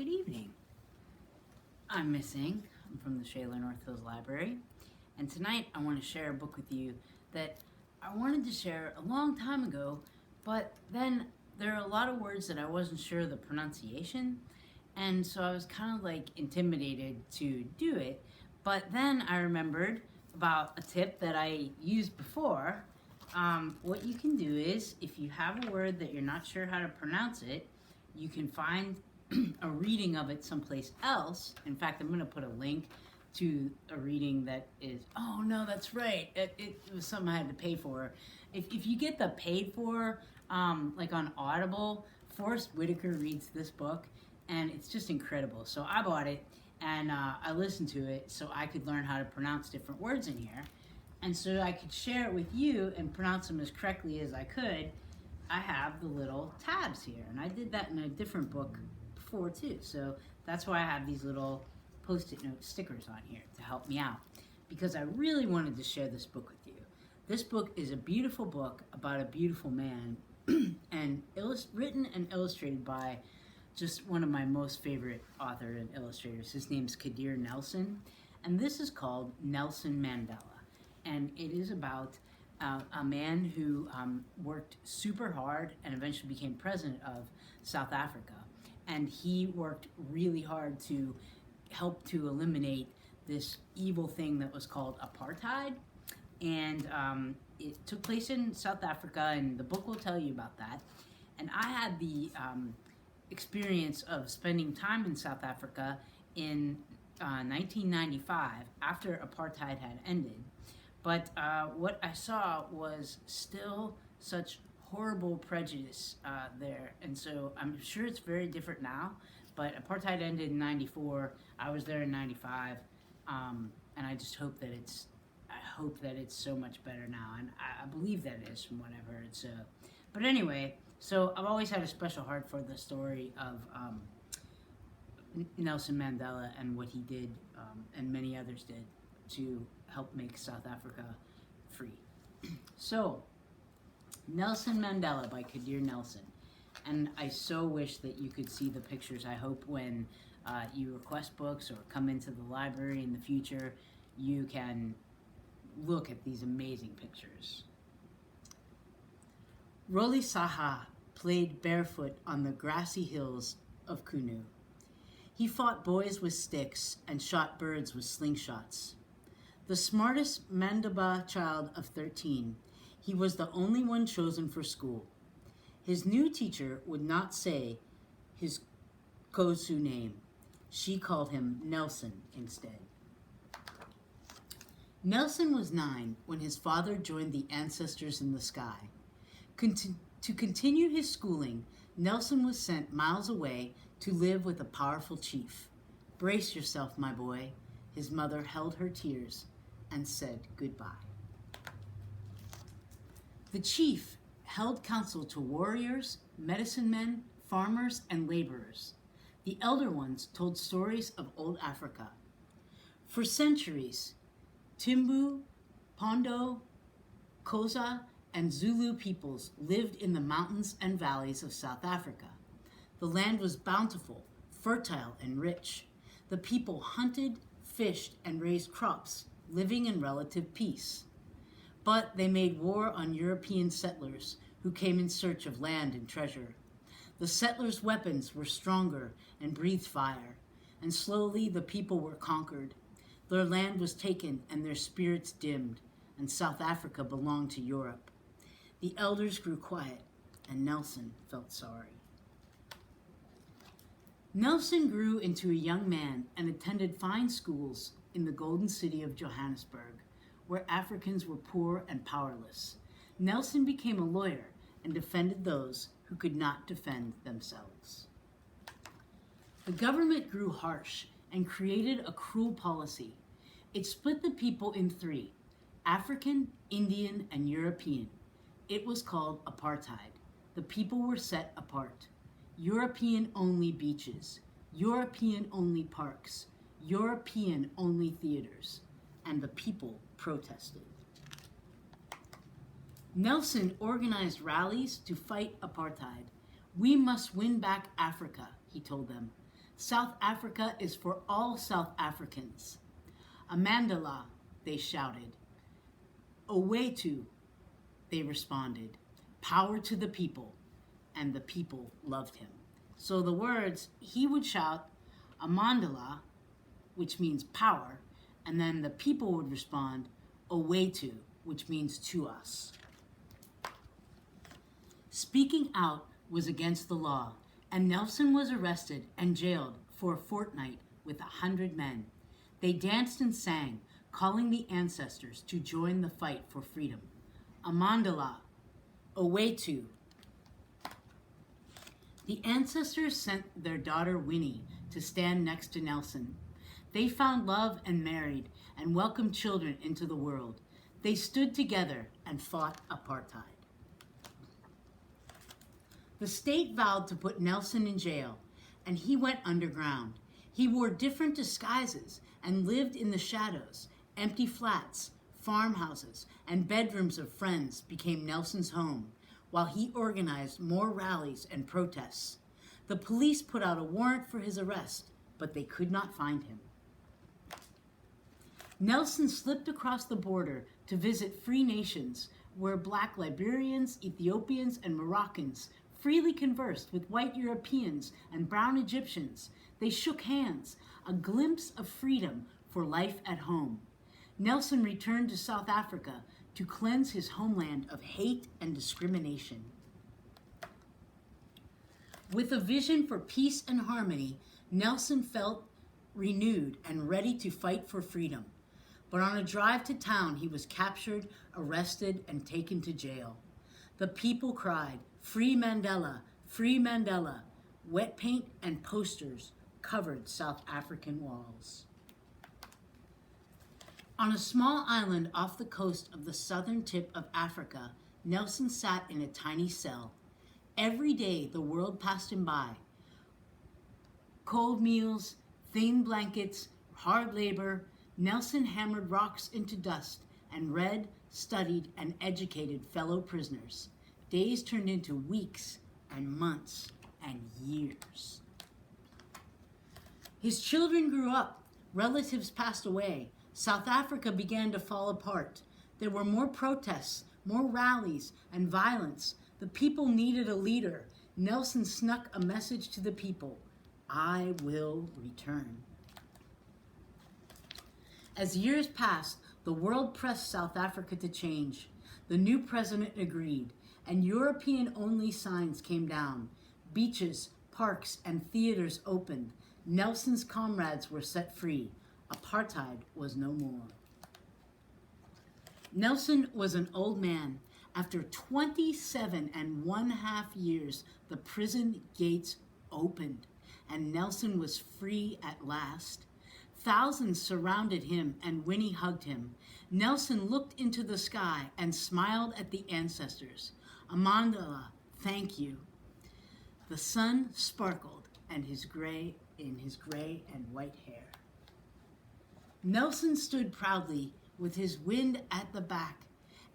Good evening. I'm missing. I'm from the Shaler North Hills Library, and tonight I want to share a book with you that I wanted to share a long time ago, but then there are a lot of words that I wasn't sure the pronunciation, and so I was kind of like intimidated to do it. But then I remembered about a tip that I used before. What you can do is, if you have a word that you're not sure how to pronounce it, you can find a reading of it someplace else. In fact, I'm going to put a link to a reading that is, oh no, that's right, it was something I had to pay for. If you get the paid for, like on Audible, Forrest Whitaker reads this book, and it's just incredible. So I bought it, and I listened to it so I could learn how to pronounce different words in here. And so I could share it with you and pronounce them as correctly as I could. I have the little tabs here, and I did that in a different book before too. So that's why I have these little post-it note stickers on here to help me out, because I really wanted to share this book with you. This book is a beautiful book about a beautiful man and written and illustrated by just one of my most favorite author and illustrators. His name's Kadir Nelson, and this is called Nelson Mandela. And it is about a man who worked super hard and eventually became president of South Africa. And he worked really hard to help to eliminate this evil thing that was called apartheid. And it took place in South Africa, and the book will tell you about that. And I had the experience of spending time in South Africa in 1995 after apartheid had ended. But what I saw was still such horrible prejudice there. And so I'm sure it's very different now, but apartheid ended in 94. I was there in 95. And I just hope that it's so much better now. And I believe that it is from what I've heard. So, but anyway, so I've always had a special heart for the story of Nelson Mandela and what he did, and many others did, to help make South Africa free. So, Nelson Mandela by Kadir Nelson. And I so wish that you could see the pictures. I hope when you request books or come into the library in the future, you can look at these amazing pictures. Roli Saha played barefoot on the grassy hills of Kunu. He fought boys with sticks and shot birds with slingshots. The smartest Mandela child of 13, he was the only one chosen for school. His new teacher would not say his Kosu name. She called him Nelson instead. Nelson was 9 when his father joined the Ancestors in the Sky. To continue his schooling, Nelson was sent miles away to live with a powerful chief. Brace yourself, my boy. His mother held her tears and said goodbye. The chief held counsel to warriors, medicine men, farmers, and laborers. The elder ones told stories of old Africa. For centuries, Timbu, Pondo, Xhosa, and Zulu peoples lived in the mountains and valleys of South Africa. The land was bountiful, fertile, and rich. The people hunted, fished, and raised crops, living in relative peace. But they made war on European settlers who came in search of land and treasure. The settlers' weapons were stronger and breathed fire, and slowly the people were conquered. Their land was taken and their spirits dimmed, and South Africa belonged to Europe. The elders grew quiet, and Nelson felt sorry. Nelson grew into a young man and attended fine schools in the Golden City of Johannesburg, where Africans were poor and powerless. Nelson became a lawyer and defended those who could not defend themselves. The government grew harsh and created a cruel policy. It split the people in 3, African, Indian, and European. It was called apartheid. The people were set apart. European-only beaches, European-only parks, European-only theaters, and the people protested. Nelson organized rallies to fight apartheid. We must win back Africa, he told them. South Africa is for all South Africans. Mandela, they shouted. Owetu, they responded. Power to the people. And the people loved him. So the words, he would shout, Mandela, which means power, and then the people would respond, Owetu, which means to us. Speaking out was against the law, and Nelson was arrested and jailed for a fortnight with 100 men. They danced and sang, calling the ancestors to join the fight for freedom. Mandela, Owetu. The ancestors sent their daughter Winnie to stand next to Nelson. They found love and married and welcomed children into the world. They stood together and fought apartheid. The state vowed to put Nelson in jail, and he went underground. He wore different disguises and lived in the shadows. Empty flats, farmhouses, and bedrooms of friends became Nelson's home, while he organized more rallies and protests. The police put out a warrant for his arrest, but they could not find him. Nelson slipped across the border to visit free nations where Black Liberians, Ethiopians, and Moroccans freely conversed with white Europeans and brown Egyptians. They shook hands, a glimpse of freedom for life at home. Nelson returned to South Africa to cleanse his homeland of hate and discrimination. With a vision for peace and harmony, Nelson felt renewed and ready to fight for freedom. But on a drive to town, he was captured, arrested, and taken to jail. The people cried, "Free Mandela, free Mandela." Wet paint and posters covered South African walls. On a small island off the coast of the southern tip of Africa, Nelson sat in a tiny cell. Every day the world passed him by. Cold meals, thin blankets, hard labor. Nelson hammered rocks into dust and read, studied, and educated fellow prisoners. Days turned into weeks and months and years. His children grew up. Relatives passed away. South Africa began to fall apart. There were more protests, more rallies, and violence. The people needed a leader. Nelson snuck a message to the people: I will return. As years passed, the world pressed South Africa to change. The new president agreed, and European-only signs came down. Beaches, parks, and theaters opened. Nelson's comrades were set free. Apartheid was no more. Nelson was an old man. After 27.5 years, the prison gates opened, and Nelson was free at last. Thousands surrounded him, and Winnie hugged him. Nelson looked into the sky and smiled at the ancestors. Mandela, thank you. The sun sparkled in his gray and white hair. Nelson stood proudly with his wind at the back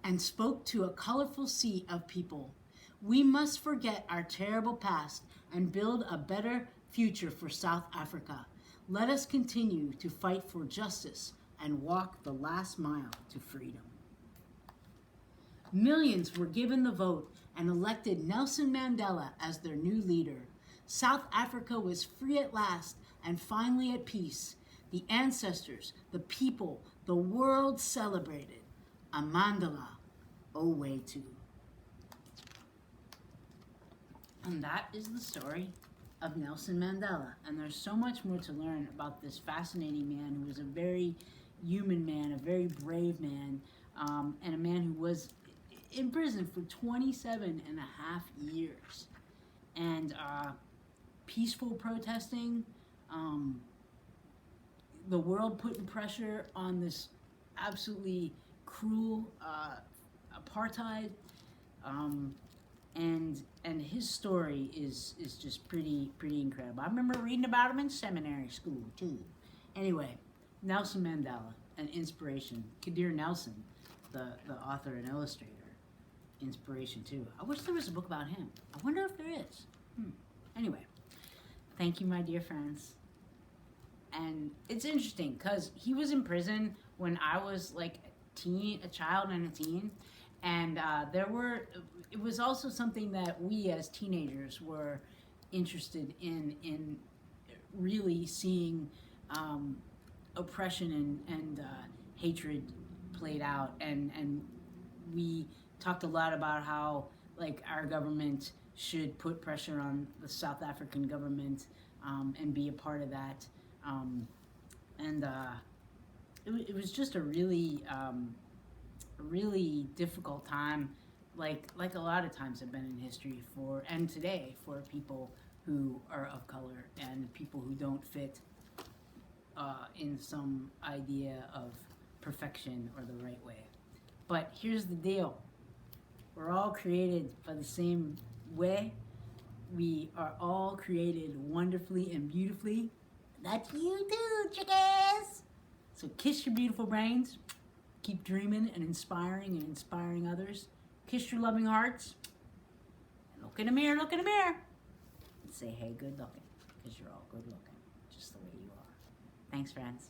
and spoke to a colorful sea of people. We must forget our terrible past and build a better future for South Africa. Let us continue to fight for justice and walk the last mile to freedom. Millions were given the vote and elected Nelson Mandela as their new leader. South Africa was free at last and finally at peace. The ancestors, the people, the world celebrated. Mandela, Owetu. And that is the story of Nelson Mandela. And there's so much more to learn about this fascinating man who was a very human man, a very brave man, and a man who was in prison for 27.5 years. And peaceful protesting, the world putting pressure on this absolutely cruel apartheid, and his story is just pretty incredible. I remember reading about him in seminary school too. Anyway, Nelson Mandela, an inspiration. Kadir Nelson, the author and illustrator, inspiration too. I wish there was a book about him. I wonder if there is. Anyway, Thank you, my dear friends. And it's interesting because he was in prison when I was like a child and a teen, and it was also something that we as teenagers were interested in really seeing oppression and hatred played out, and we talked a lot about how like our government should put pressure on the South African government and be a part of that. Um, and it was just a really difficult time, like a lot of times have been in history for and today for people who are of color and people who don't fit in some idea of perfection or the right way. But here's the deal: we're all created by the same way. We are all created wonderfully and beautifully. That's you too, chickies! So kiss your beautiful brains. Keep dreaming and inspiring others. Kiss your loving hearts. And look in the mirror, and say, hey, good looking. Because you're all good looking, just the way you are. Thanks, friends.